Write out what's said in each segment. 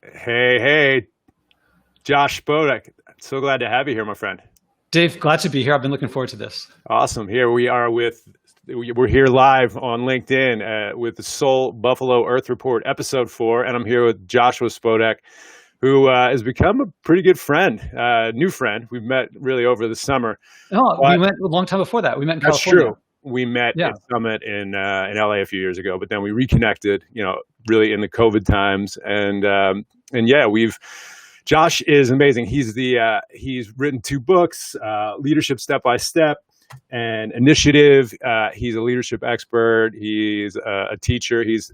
Hey, Josh Spodek. So glad to have you here, my friend. Dave, glad to be here. I've been looking forward to this. Awesome. We're here live on LinkedIn with the SoulBuffalo Earth Report episode 4, and I'm here with Joshua Spodek, who has become a pretty good friend, new friend. We've met really over the summer. Oh, we met a long time before that. We met in That's California. true. We met at Summit in LA a few years ago, but then we reconnected, really in the COVID times. And yeah, Josh is amazing. He's written 2 books, Leadership Step by Step and Initiative. He's a leadership expert. He's a teacher. He's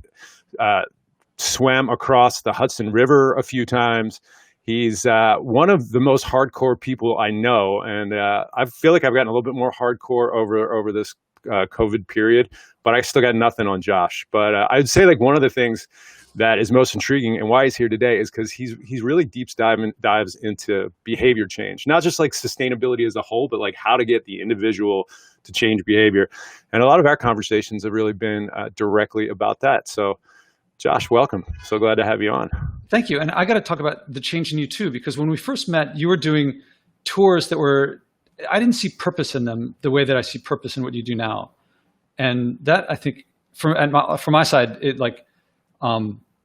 swam across the Hudson River a few times. He's one of the most hardcore people I know, and I feel like I've gotten a little bit more hardcore over this COVID period, but I still got nothing on Josh. But I'd say like one of the things that is most intriguing and why he's here today is because he's really dives into behavior change, not just like sustainability as a whole, but like how to get the individual to change behavior. And a lot of our conversations have really been directly about that. So Josh, welcome. So glad to have you on. Thank you. And I got to talk about the change in you too, because when we first met, you were doing tours I didn't see purpose in them the way that I see purpose in what you do now. And that, I think, from my side, it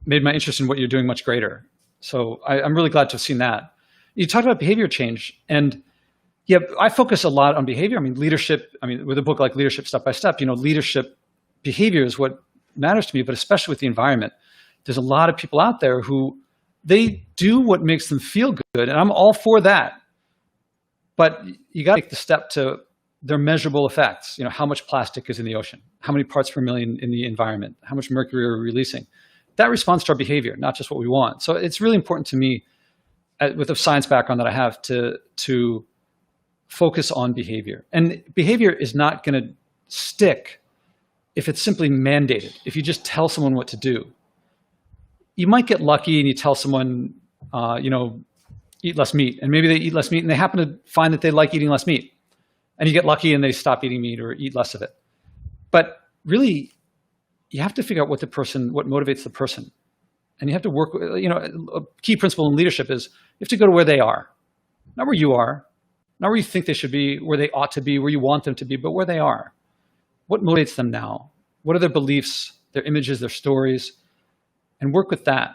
made my interest in what you're doing much greater. So I'm really glad to have seen that. You talked about behavior change, and yeah, I focus a lot on behavior. I mean, leadership. I mean, with a book like Leadership Step by Step, leadership behavior is what matters to me. But especially with the environment, there's a lot of people out there who they do what makes them feel good, and I'm all for that. But you got to take the step to their measurable effects. How much plastic is in the ocean? How many parts per million in the environment? How much mercury are we releasing? That responds to our behavior, not just what we want. So it's really important to me, with the science background that I have, to focus on behavior. And behavior is not going to stick if it's simply mandated. If you just tell someone what to do, you might get lucky and you tell someone, eat less meat, and maybe they eat less meat and they happen to find that they like eating less meat, and you get lucky and they stop eating meat or eat less of it. But really, you have to figure out what motivates the person. And you have to work with, a key principle in leadership is you have to go to where they are, not where you are, not where you think they should be, where they ought to be, where you want them to be, but where they are. What motivates them now? What are their beliefs, their images, their stories, and work with that.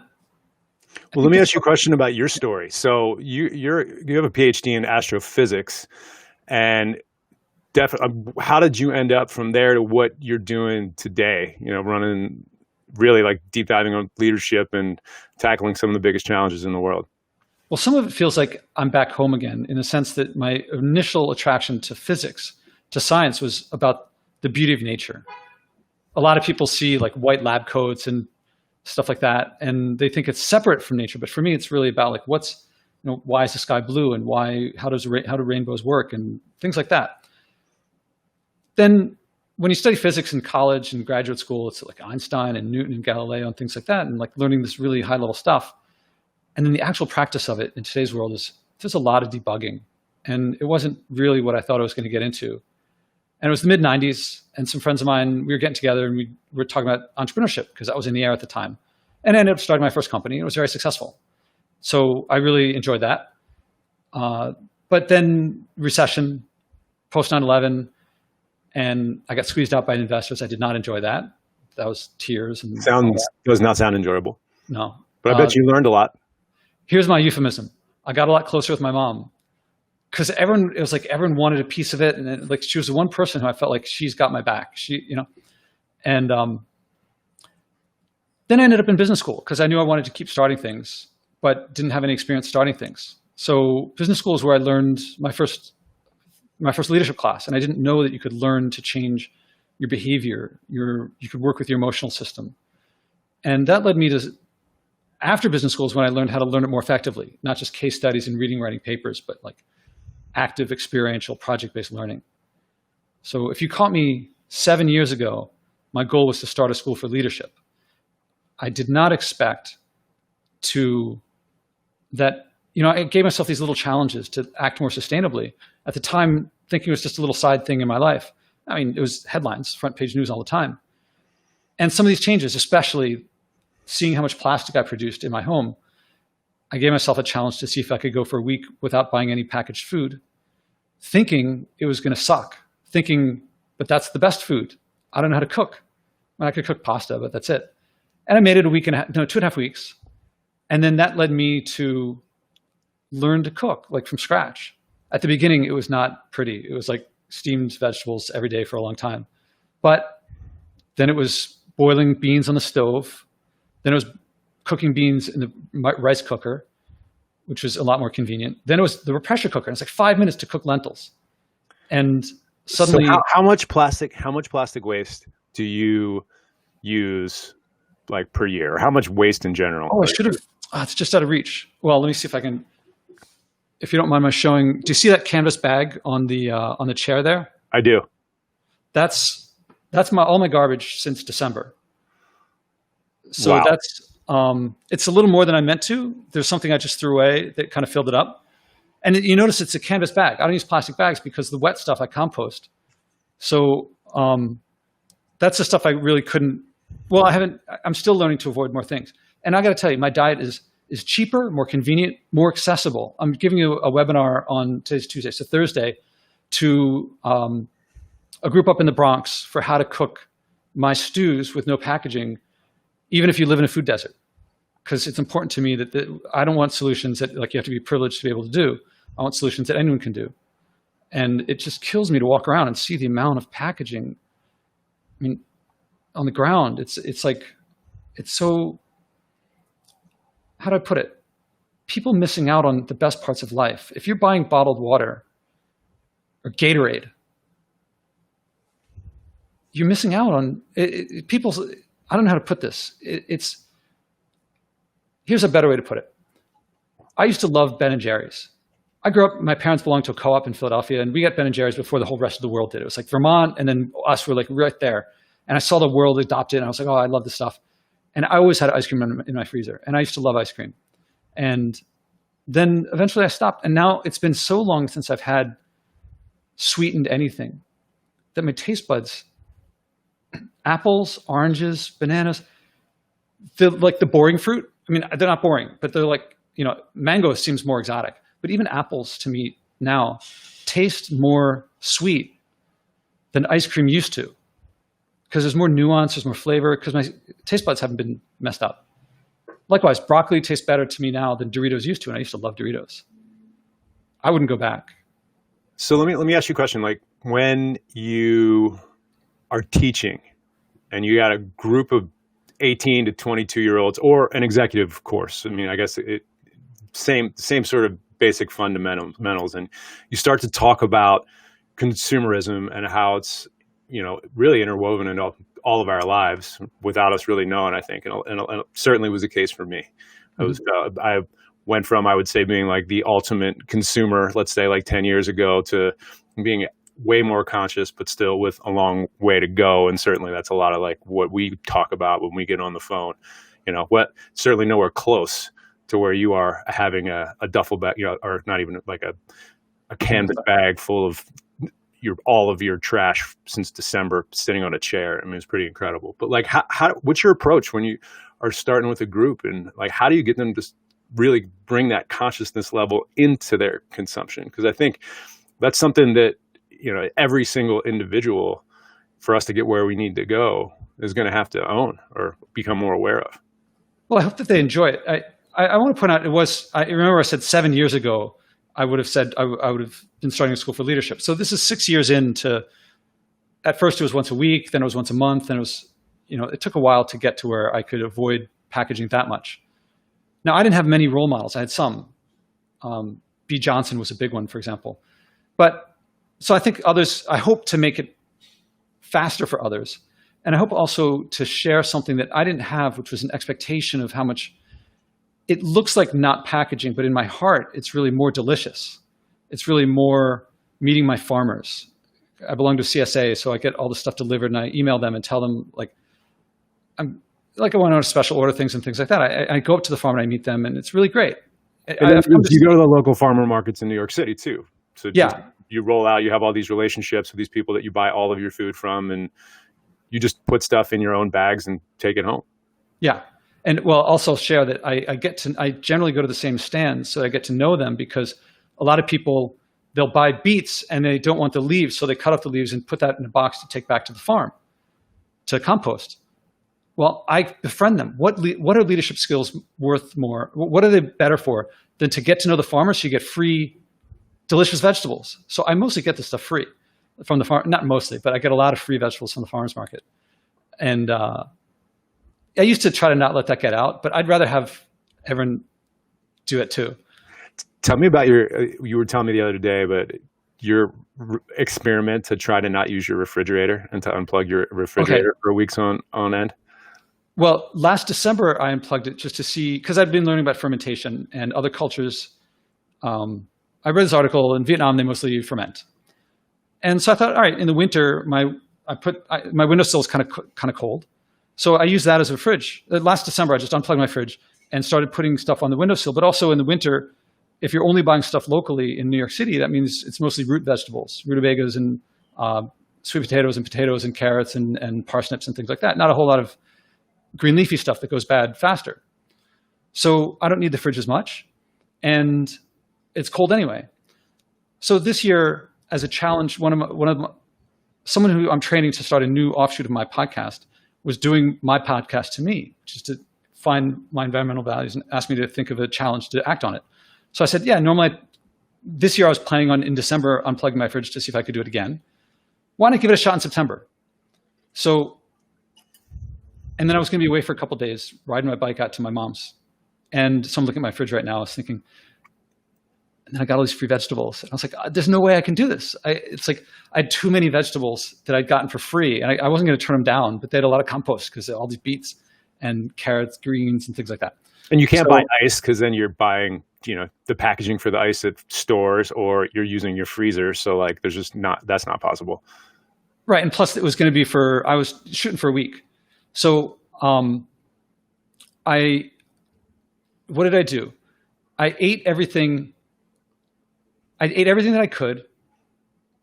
Well, let me ask you a question about your story. So you have a PhD in astrophysics, and how did you end up from there to what you're doing today? Running really like deep diving on leadership and tackling some of the biggest challenges in the world. Well, some of it feels like I'm back home again, in the sense that my initial attraction to physics, to science, was about the beauty of nature. A lot of people see like white lab coats and stuff like that, and they think it's separate from nature. But for me, it's really about like why is the sky blue, and how do rainbows work, and things like that. Then when you study physics in college and graduate school, it's like Einstein and Newton and Galileo and things like that, and like learning this really high level stuff. And then the actual practice of it in today's world there's a lot of debugging, and it wasn't really what I thought I was going to get into. And it was the mid 90s, and some friends of mine, we were getting together and we were talking about entrepreneurship, because that was in the air at the time. And I ended up starting my first company, and it was very successful. So I really enjoyed that. But then recession, post 9/11, and I got squeezed out by investors. I did not enjoy that. That was tears. And does not sound enjoyable. No. But I bet you learned a lot. Here's my euphemism. I got a lot closer with my mom, because it was like everyone wanted a piece of it. And like, she was the one person who I felt like she's got my back. And then I ended up in business school, because I knew I wanted to keep starting things, but didn't have any experience starting things. So business school is where I learned my first leadership class. And I didn't know that you could learn to change your behavior. You could work with your emotional system. And that led me to, after business school, is when I learned how to learn it more effectively, not just case studies and writing papers, but like active, experiential, project-based learning. So if you caught me 7 years ago, my goal was to start a school for leadership. I did not expect I gave myself these little challenges to act more sustainably. At the time, thinking it was just a little side thing in my life. I mean, it was headlines, front page news all the time. And some of these changes, especially seeing how much plastic I produced in my home, I gave myself a challenge to see if I could go for a week without buying any packaged food, thinking it was going to suck, thinking, but that's the best food. I don't know how to cook. I could cook pasta, but that's it. And I made it a week and a half, no, 2.5 weeks. And then that led me to learn to cook like from scratch. At the beginning, it was not pretty. It was like steamed vegetables every day for a long time. But then it was boiling beans on the stove. Then it was cooking beans in the rice cooker, which was a lot more convenient. Then it was the pressure cooker. And it's like 5 minutes to cook lentils. And suddenly, so how much plastic waste do you use like per year? Or how much waste in general? oh, I should have, it's just out of reach. Well, let me see if I can, if you don't mind my showing, do you see that canvas bag on the chair there? I do. That's all my garbage since December. So Wow. that's, it's a little more than I meant to. There's something I just threw away that kind of filled it up. And you notice it's a canvas bag. I don't use plastic bags because the wet stuff I compost. So that's the stuff I really couldn't, well, I'm still learning to avoid more things. And I got to tell you, my diet is cheaper, more convenient, more accessible. I'm giving you a webinar on today's Tuesday, so Thursday, to a group up in the Bronx for how to cook my stews with no packaging, even if you live in a food desert. Because it's important to me that I don't want solutions that like you have to be privileged to be able to do. I want solutions that anyone can do. And it just kills me to walk around and see the amount of packaging. I mean, on the ground, it's like, it's so, how do I put it? People missing out on the best parts of life. If you're buying bottled water or Gatorade, you're missing out on people. I don't know how to put this. Here's a better way to put it. I used to love Ben and Jerry's. I grew up, my parents belonged to a co-op in Philadelphia, and we got Ben and Jerry's before the whole rest of the world did. It was like Vermont, and then us were like right there. And I saw the world adopt it, and I was like, oh, I love this stuff. And I always had ice cream in my freezer, and I used to love ice cream. And then eventually I stopped, and now it's been so long since I've had sweetened anything that my taste buds, apples, oranges, bananas, like the boring fruit. I mean, they're not boring, but they're like, mango seems more exotic. But even apples to me now taste more sweet than ice cream used to. Because there's more nuance, there's more flavor, because my taste buds haven't been messed up. Likewise, broccoli tastes better to me now than Doritos used to, and I used to love Doritos. I wouldn't go back. So let me ask you a question. Like when you are teaching and you got a group of 18 to 22-year-olds or an executive course, I mean, I guess same sort of basic fundamentals, and you start to talk about consumerism and how it's really interwoven into all of our lives without us really knowing, I think. And it certainly was the case for me. I went from, I would say, being like the ultimate consumer, let's say like 10 years ago, to being way more conscious, but still with a long way to go. And certainly that's a lot of like what we talk about when we get on the phone, certainly nowhere close to where you are having a duffel bag, or not even like a canvas bag full of all of your trash since December sitting on a chair. I mean, it's pretty incredible. But like, what's your approach when you are starting with a group, and like, how do you get them to really bring that consciousness level into their consumption? Because I think that's something that, every single individual, for us to get where we need to go, is going to have to own or become more aware of. Well, I hope that they enjoy it. I want to point out, I remember I said 7 years ago, I would have said I would have been starting a school for leadership. So this is 6 years into, at first it was once a week, then it was once a month, then it was, it took a while to get to where I could avoid packaging that much. Now, I didn't have many role models. I had some. B. Johnson was a big one, for example. But so I think I hope to make it faster for others. And I hope also to share something that I didn't have, which was an expectation of how much it looks like not packaging, but in my heart, it's really more delicious. It's really more meeting my farmers. I belong to CSA, so I get all the stuff delivered, and I email them and tell them, I want to special order things and things like that. I go up to the farm and I meet them, and it's really great. You go to the local farmer markets in New York City too. So you roll out, you have all these relationships with these people that you buy all of your food from, and you just put stuff in your own bags and take it home. Yeah. And well, also share that I generally go to the same stands, so I get to know them, because a lot of people, they'll buy beets and they don't want the leaves, so they cut off the leaves and put that in a box to take back to the farm to compost. Well, I befriend them. What are leadership skills worth more? What are they better for than to get to know the farmer, so you get free, delicious vegetables? So I mostly get this stuff free from the farm. Not mostly, but I get a lot of free vegetables from the farmer's market. And I used to try to not let that get out, but I'd rather have everyone do it too. Tell me about you were telling me the other day, but your experiment to try to not use your refrigerator and to unplug your refrigerator for weeks on end. Well, last December, I unplugged it just to see, because I'd been learning about fermentation and other cultures. I read this article. In Vietnam, they mostly ferment. And so I thought, all right, in the winter, my windowsill is kind of cold. So I used that as a fridge. Last December, I just unplugged my fridge and started putting stuff on the windowsill. But also in the winter, if you're only buying stuff locally in New York City, that means it's mostly root vegetables, rutabagas and sweet potatoes and carrots and parsnips and things like that. Not a whole lot of green leafy stuff that goes bad faster. So I don't need the fridge as much, and it's cold anyway. So this year, as a challenge, someone who I'm training to start a new offshoot of my podcast was doing my podcast to me, which is to find my environmental values and ask me to think of a challenge to act on it. So I said, yeah, normally this year I was planning on in December unplugging my fridge to see if I could do it again. Why not give it a shot in September? And then I was going to be away for a couple of days, riding my bike out to my mom's. And so I'm looking at my fridge right now. I was thinking, and then I got all these free vegetables. And I was like, there's no way I can do this. It's like I had too many vegetables that I'd gotten for free. And I wasn't going to turn them down, but they had a lot of compost because all these beets and carrots, greens, and things like that. And you can't buy ice, because then you're buying, the packaging for the ice at stores, or you're using your freezer. So like, that's not possible. Right. And plus it was going to be I was shooting for a week. So what did I do? I ate everything that I could.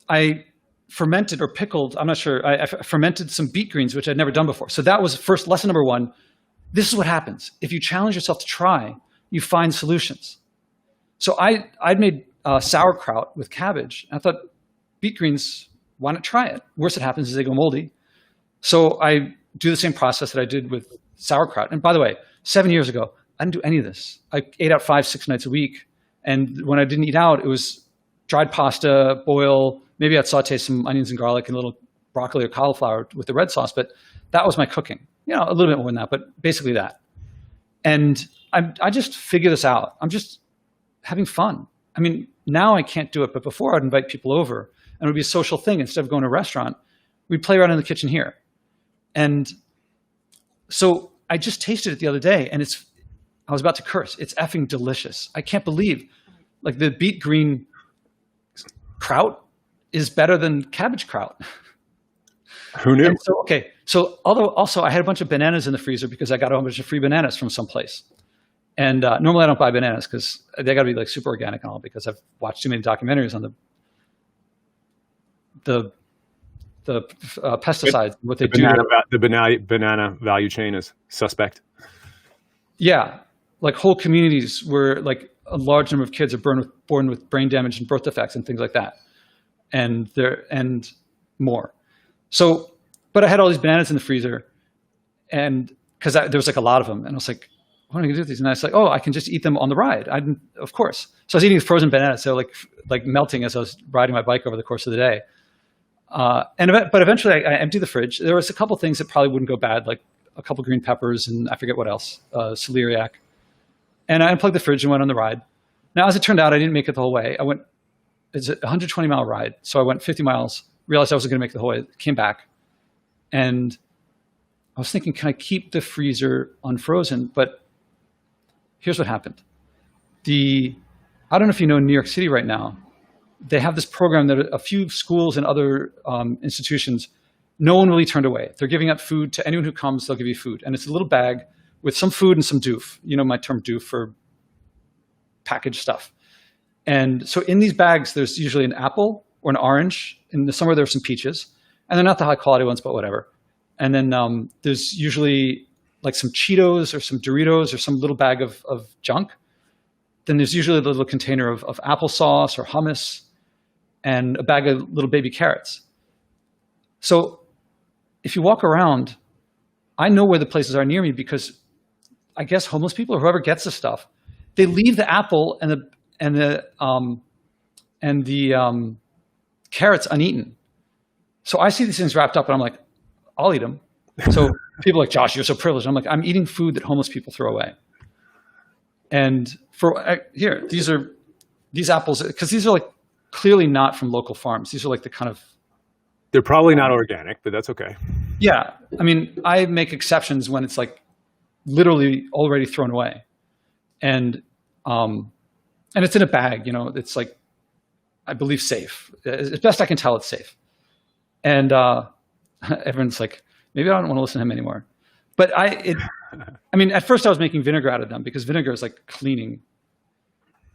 I fermented or pickled, I'm not sure, I fermented some beet greens, which I'd never done before. So that was first lesson number one. This is what happens. If you challenge yourself to try, you find solutions. So I'd made sauerkraut with cabbage. I thought, beet greens, why not try it? Worst that happens is they go moldy. So I do the same process that I did with sauerkraut. And by the way, 7 years ago, I didn't do any of this. I ate out 5-6 nights a week. And when I didn't eat out, it was dried pasta, boil, maybe I'd saute some onions and garlic and a little broccoli or cauliflower with the red sauce, but that was my cooking. A little bit more than that, but basically that. And I just figure this out. I'm just having fun. I mean, now I can't do it, but before I'd invite people over and it would be a social thing. Instead of going to a restaurant, we'd play around in the kitchen here. And so I just tasted it the other day, and I was about to curse. It's effing delicious. I can't believe, like, the beet green kraut is better than cabbage kraut. Who knew? So although also I had a bunch of bananas in the freezer because I got a bunch of free bananas from someplace. And normally I don't buy bananas because they got to be like super organic and all, because I've watched too many documentaries on the pesticides, what they do. The banana value chain is suspect. Yeah, like whole communities where like a large number of kids are born with brain damage and birth defects and things like that, and more. So, but I had all these bananas in the freezer, and because there was like a lot of them, and I was like, what am I gonna do with these? And I was like, oh, I can just eat them on the ride. Of course. So I was eating frozen bananas, so like melting as I was riding my bike over the course of the day. But eventually I emptied the fridge. There was a couple things that probably wouldn't go bad, like a couple green peppers and I forget what else, celeriac. And I unplugged the fridge and went on the ride. Now, as it turned out, I didn't make it the whole way. It's a 120-mile ride. So I went 50 miles, realized I wasn't going to make it the whole way, came back. And I was thinking, can I keep the freezer unfrozen? But here's what happened. I don't know if you know, in New York City right now, they have this program that a few schools and other institutions, no one really turned away. They're giving out food to anyone who comes. They'll give you food. And it's a little bag with some food and some doof. You know my term doof for packaged stuff. And so in these bags, there's usually an apple or an orange. In the summer, there's some peaches. And they're not the high quality ones, but whatever. And then there's usually like some Cheetos or some Doritos or some little bag of junk, then there's usually a little container of applesauce or hummus and a bag of little baby carrots. So if you walk around, I know where the places are near me because I guess homeless people or whoever gets the stuff, they leave the apple and the carrots uneaten. So I see these things wrapped up and I'm like, I'll eat them. So people are like, Josh, you're so privileged. I'm like, I'm eating food that homeless people throw away. And here, these apples, because these are like clearly not from local farms. These are like the kind of. They're probably not organic, but that's okay. Yeah. I mean, I make exceptions when it's like literally already thrown away. And it's in a bag, it's like, I believe safe. As best I can tell, it's safe. And everyone's like, maybe I don't want to listen to him anymore. But at first I was making vinegar out of them because vinegar is like cleaning.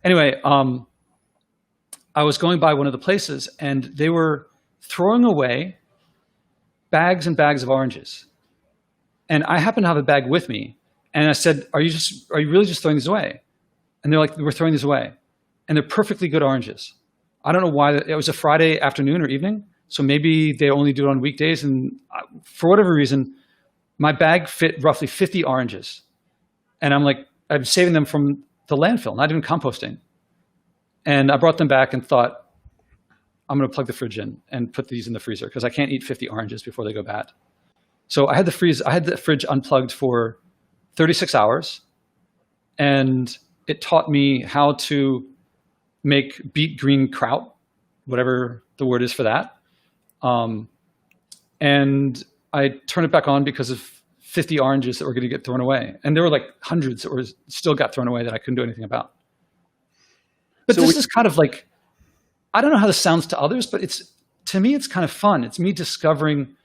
Anyway, I was going by one of the places and they were throwing away bags and bags of oranges. And I happened to have a bag with me. And I said, are you really just throwing these away? And they're like, we're throwing these away. And they're perfectly good oranges. I don't know why. It was a Friday afternoon or evening. So maybe they only do it on weekdays. And for whatever reason, my bag fit roughly 50 oranges. And I'm like, I'm saving them from the landfill, not even composting. And I brought them back and thought, I'm going to plug the fridge in and put these in the freezer because I can't eat 50 oranges before they go bad. So I had the fridge unplugged for 36 hours. And it taught me how to make beet green kraut, whatever the word is for that. And I turned it back on because of 50 oranges that were going to get thrown away. And there were like hundreds that still got thrown away that I couldn't do anything about. But so this is kind of like, I don't know how this sounds to others, but to me, it's kind of fun. It's me discovering,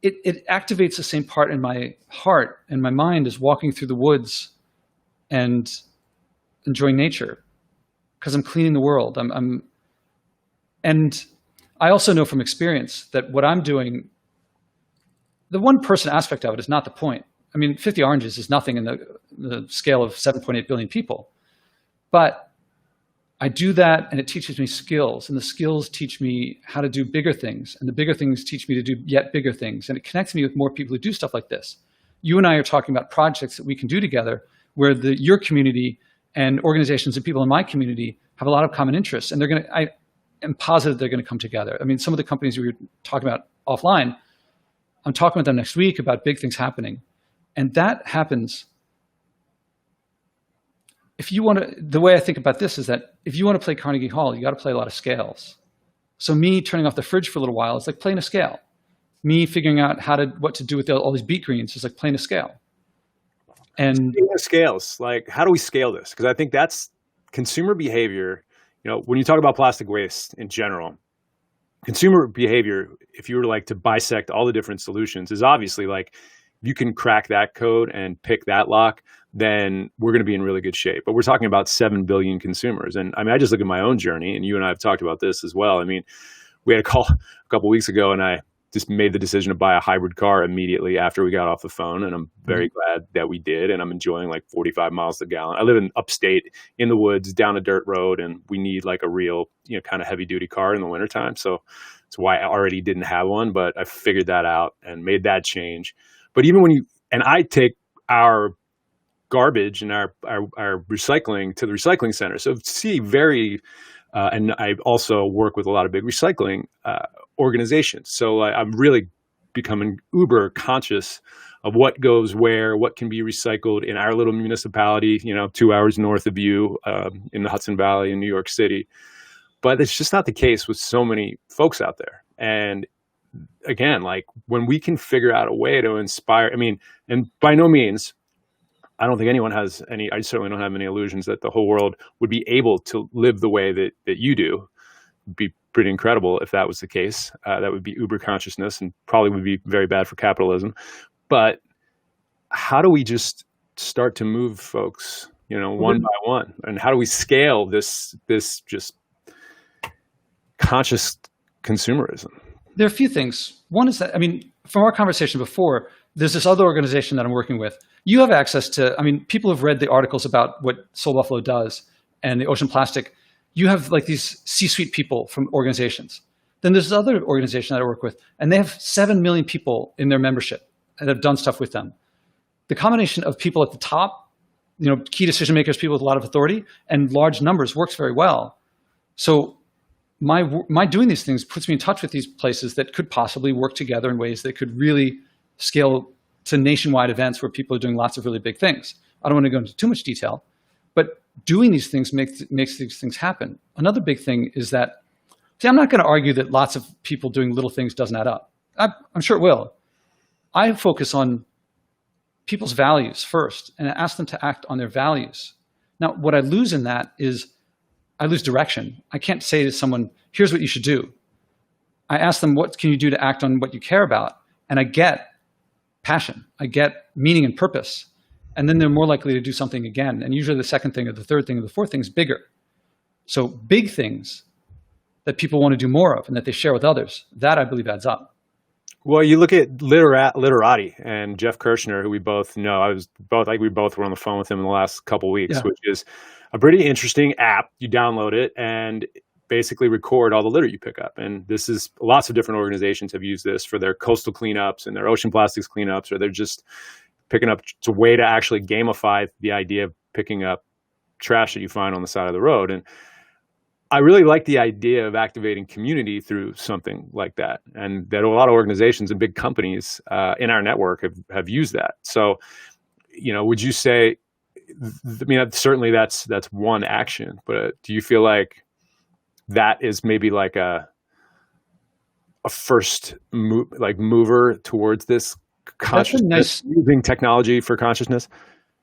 it activates the same part in my heart and my mind as walking through the woods and enjoying nature because I'm cleaning the world. And I also know from experience that what I'm doing, the one person aspect of it is not the point. I mean, 50 oranges is nothing in the scale of 7.8 billion people. But I do that and it teaches me skills, and the skills teach me how to do bigger things, and the bigger things teach me to do yet bigger things. And it connects me with more people who do stuff like this. You and I are talking about projects that we can do together where your community and organizations and people in my community have a lot of common interests, and I am positive they're going to come together. I mean, some of the companies we were talking about offline, I'm talking with them next week about big things happening. And that happens. The way I think about this is that if you want to play Carnegie Hall, you got to play a lot of scales. So me turning off the fridge for a little while is like playing a scale. Me figuring out what to do with all these beet greens is like playing a scale. And speaking of scales, like how do we scale this? Because I think that's consumer behavior. When you talk about plastic waste in general, consumer behavior, if you were to bisect all the different solutions, is obviously like, you can crack that code and pick that lock, then we're going to be in really good shape. But we're talking about 7 billion consumers. And I just look at my own journey, and you and I have talked about this as well. I mean, we had a call a couple of weeks ago, and I just made the decision to buy a hybrid car immediately after we got off the phone. And I'm very glad that we did. And I'm enjoying like 45 miles a gallon. I live in upstate in the woods down a dirt road, and we need like a real, kind of heavy duty car in the wintertime. So that's why I already didn't have one, but I figured that out and made that change. But even I take our garbage and our recycling to the recycling center. So and I also work with a lot of big recycling organizations. So I'm really becoming uber conscious of what goes where, what can be recycled in our little municipality, 2 hours north of you in the Hudson Valley in New York City. But it's just not the case with so many folks out there. And again, like when we can figure out a way to inspire, and by no means, I don't think anyone has I certainly don't have any illusions that the whole world would be able to live the way that you do. It'd be pretty incredible if that was the case. That would be uber consciousness and probably would be very bad for capitalism. But how do we just start to move folks, one by one? And how do we scale this just conscious consumerism? There are a few things. One is that, from our conversation before, there's this other organization that I'm working with. You have access to, I mean, people have read the articles about what SoulBuffalo does and the ocean plastic. You have like these C-suite people from organizations. Then there's this other organization that I work with, and they have 7 million people in their membership that have done stuff with them. The combination of people at the top, key decision makers, people with a lot of authority, and large numbers works very well. So my doing these things puts me in touch with these places that could possibly work together in ways that could really scale to nationwide events where people are doing lots of really big things. I don't want to go into too much detail, but doing these things makes these things happen. Another big thing is that, I'm not going to argue that lots of people doing little things doesn't add up. I'm sure it will. I focus on people's values first and ask them to act on their values. Now, what I lose in that is I lose direction. I can't say to someone, here's what you should do. I ask them, what can you do to act on what you care about? And I get passion. I get meaning and purpose. And then they're more likely to do something again. And usually the second thing or the third thing or the fourth thing is bigger. So big things that people want to do more of and that they share with others, that I believe adds up. Well, you look at Literati and Jeff Kirshner, who we both know. We both were on the phone with him in the last couple of weeks, which is a pretty interesting app. You download it and basically record all the litter you pick up. And this is lots of different organizations have used this for their coastal cleanups and their ocean plastics cleanups, or they're just picking up. It's a way to actually gamify the idea of picking up trash that you find on the side of the road. And I really like the idea of activating community through something like that. And that a lot of organizations and big companies in our network have used that. So, would you say, certainly that's one action, but do you feel like that is maybe like a first mover towards this consciousness, using technology for consciousness?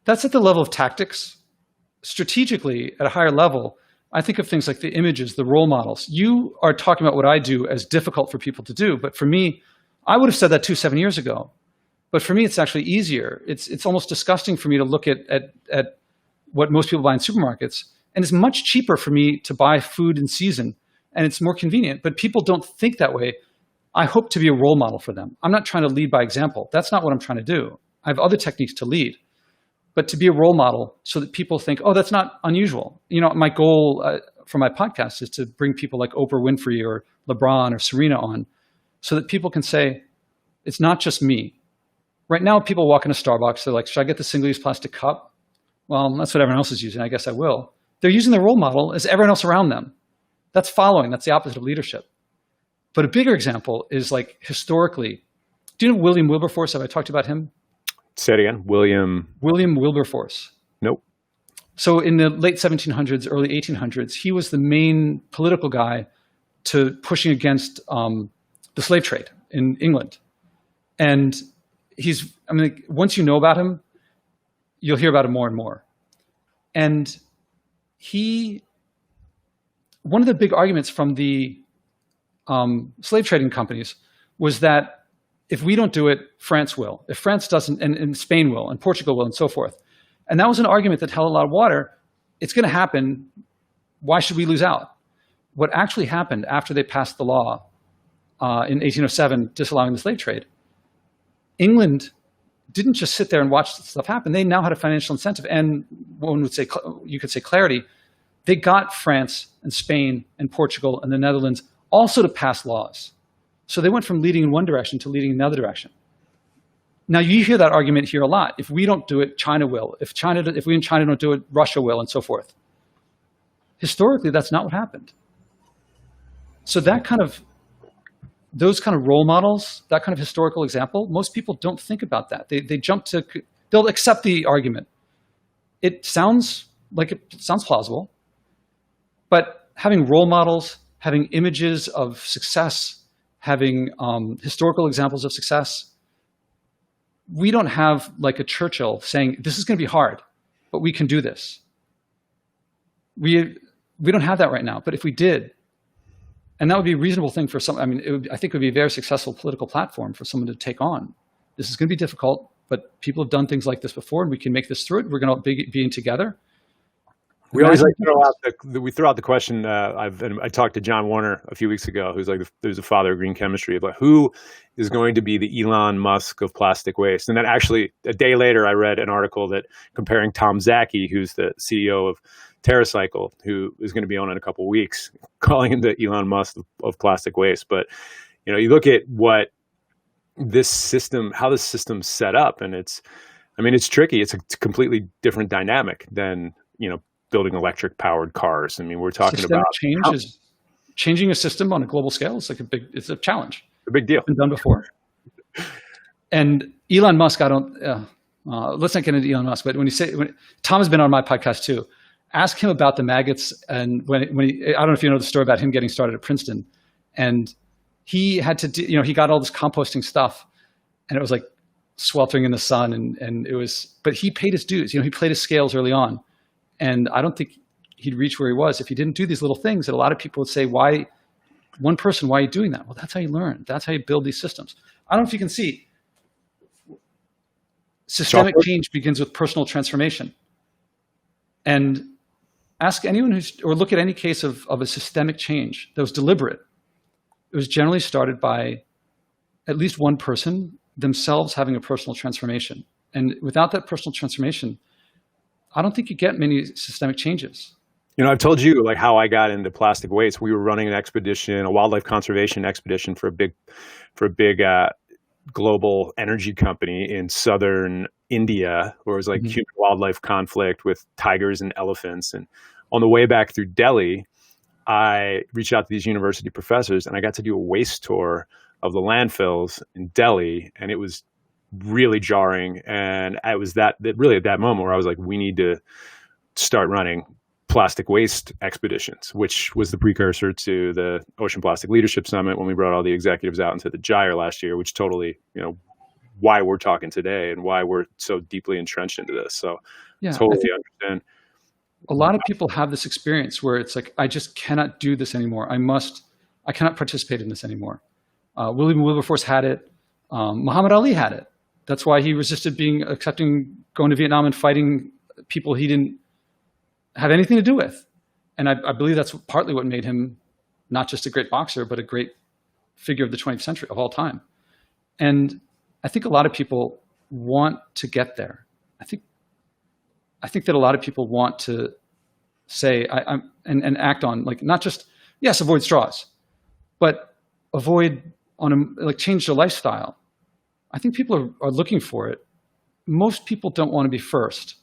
That's at the level of tactics. Strategically, at a higher level, I think of things like the images, the role models. You are talking about what I do as difficult for people to do. But for me, I would have said that 7 years ago. But for me, it's actually easier. It's almost disgusting for me to look at what most people buy in supermarkets. And it's much cheaper for me to buy food in season. And it's more convenient. But people don't think that way. I hope to be a role model for them. I'm not trying to lead by example. That's not what I'm trying to do. I have other techniques to lead. But to be a role model so that people think, oh, that's not unusual. My goal for my podcast is to bring people like Oprah Winfrey or LeBron or Serena on so that people can say, it's not just me. Right now, people walk into Starbucks, they're like, should I get the single-use plastic cup? Well, that's what everyone else is using. I guess I will. They're using their role model as everyone else around them. That's following. That's the opposite of leadership. But a bigger example is like historically. Do you know William Wilberforce? Have I talked about him? Say it again. William Wilberforce. Nope. So in the late 1700s, early 1800s, he was the main political guy to pushing against the slave trade in England. And once you know about him, you'll hear about him more and more. And one of the big arguments from the slave trading companies was that if we don't do it, France will. If France doesn't, and Spain will, and Portugal will, and so forth. And that was an argument that held a lot of water. It's going to happen. Why should we lose out? What actually happened after they passed the law in 1807 disallowing the slave trade, England didn't just sit there and watch stuff happen. They now had a financial incentive, and you could say clarity. They got France and Spain and Portugal and the Netherlands also to pass laws. So they went from leading in one direction to leading in another direction. Now you hear that argument here a lot. If we don't do it, China will. If we in China don't do it, Russia will, and so forth. Historically, that's not what happened. So those kind of role models, that kind of historical example, most people don't think about that. They'll accept the argument. It sounds plausible, but having role models, having images of success, having historical examples of success. We don't have like a Churchill saying, this is going to be hard, but we can do this. We don't have that right now, but if we did, and that would be a reasonable thing for some, I think it would be a very successful political platform for someone to take on. This is going to be difficult, but people have done things like this before and we can make this through it. We're going to be in together. We always Imagine like throw out the question. I talked to John Warner a few weeks ago, who's like there's a father of green chemistry, about who is going to be the Elon Musk of plastic waste. And then actually a day later, I read an article that comparing Tom Zaki, who's the CEO of TerraCycle, who is going to be on in a couple of weeks, calling him the Elon Musk of plastic waste. But you look at what how this system's set up, and it's tricky. It's a completely different dynamic than building electric powered cars. I mean, we're talking systemic about change is changing a system on a global scale. It's like it's a challenge. a big deal. It's been done before. And Elon Musk, let's not get into Elon Musk, but when Tom has been on my podcast too, ask him about the maggots. And when I don't know if you know the story about him getting started at Princeton, and he had to do, he got all this composting stuff, and it was like sweltering in the sun, and it was, but he paid his dues. He played his scales early on. And I don't think he'd reach where he was if he didn't do these little things that a lot of people would say, why are you doing that? Well, that's how you learn. That's how you build these systems. I don't know if you can see. Systemic change begins with personal transformation. And ask anyone or look at any case of a systemic change that was deliberate. It was generally started by at least one person themselves having a personal transformation. And without that personal transformation, I don't think you get many systemic changes. I've told you like how I got into plastic waste. We were running an expedition, a wildlife conservation expedition for a big global energy company in southern India, where it was like human wildlife conflict with tigers and elephants. And on the way back through Delhi, I reached out to these university professors, and I got to do a waste tour of the landfills in Delhi, and it was really jarring. And I was really at that moment where I was like, we need to start running plastic waste expeditions, which was the precursor to the Ocean Plastic Leadership Summit when we brought all the executives out into the gyre last year, which totally, why we're talking today and why we're so deeply entrenched into this. So totally understand. A lot of people have this experience where it's like, I just cannot do this anymore. I cannot participate in this anymore. William Wilberforce had it. Muhammad Ali had it. That's why he resisted going to Vietnam and fighting people he didn't have anything to do with. And I believe that's partly what made him not just a great boxer, but a great figure of the 20th century of all time. And I think a lot of people want to get there. I think that a lot of people want to say, and act on, like, not just, yes, avoid straws, but change their lifestyle. I think people are looking for it. Most people don't want to be first.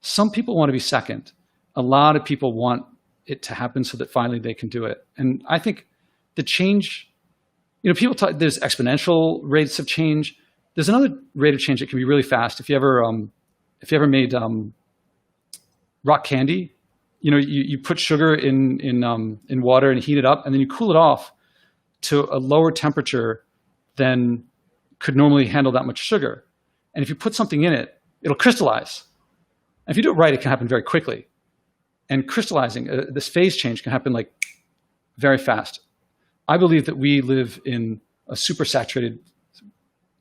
Some people want to be second. A lot of people want it to happen so that finally they can do it. And I think the change, people talk, there's exponential rates of change. There's another rate of change that can be really fast. If you ever made rock candy, you put sugar in water and heat it up, and then you cool it off to a lower temperature than could normally handle that much sugar. And if you put something in it, it'll crystallize. And if you do it right, it can happen very quickly. And crystallizing, this phase change can happen like very fast. I believe that we live in a super saturated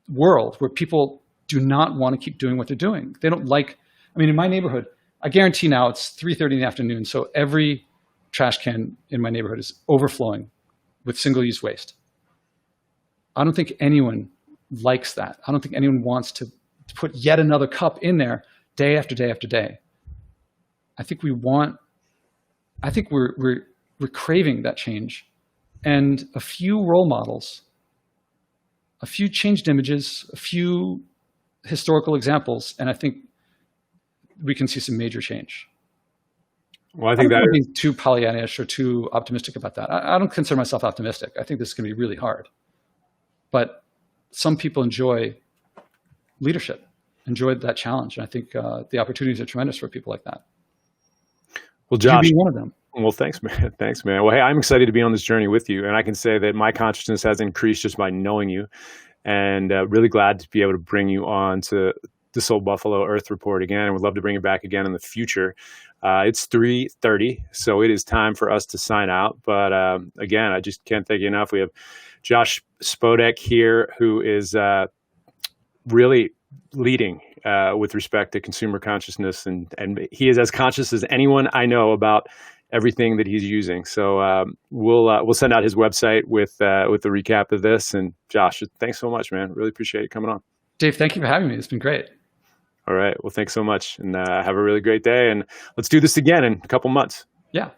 world where people do not want to keep doing what they're doing. They don't like, in my neighborhood, I guarantee now it's 3:30 in the afternoon. So every trash can in my neighborhood is overflowing with single-use waste. I don't think anyone likes that. I don't think anyone wants to put yet another cup in there day after day after day. I think we're craving that change, and a few role models, a few changed images, a few historical examples, and I think we can see some major change. Well, I think that being too Pollyannish or too optimistic about that. I don't consider myself optimistic. I think this is going to be really hard, but some people enjoy leadership, enjoy that challenge. And I think the opportunities are tremendous for people like that. Well, Josh, you be one of them. Well, thanks, man. Thanks, man. Well, hey, I'm excited to be on this journey with you. And I can say that my consciousness has increased just by knowing you, and really glad to be able to bring you on to the SoulBuffalo Earth Report again. And would love to bring you back again in the future. It's 3:30, so it is time for us to sign out. But again, I just can't thank you enough. We have Josh Spodek here, who is really leading with respect to consumer consciousness, and he is as conscious as anyone I know about everything that he's using. So we'll send out his website with the recap of this. And Josh, thanks so much, man. Really appreciate you coming on. Dave, thank you for having me. It's been great. All right. Well, thanks so much, and have a really great day. And let's do this again in a couple months. Yeah.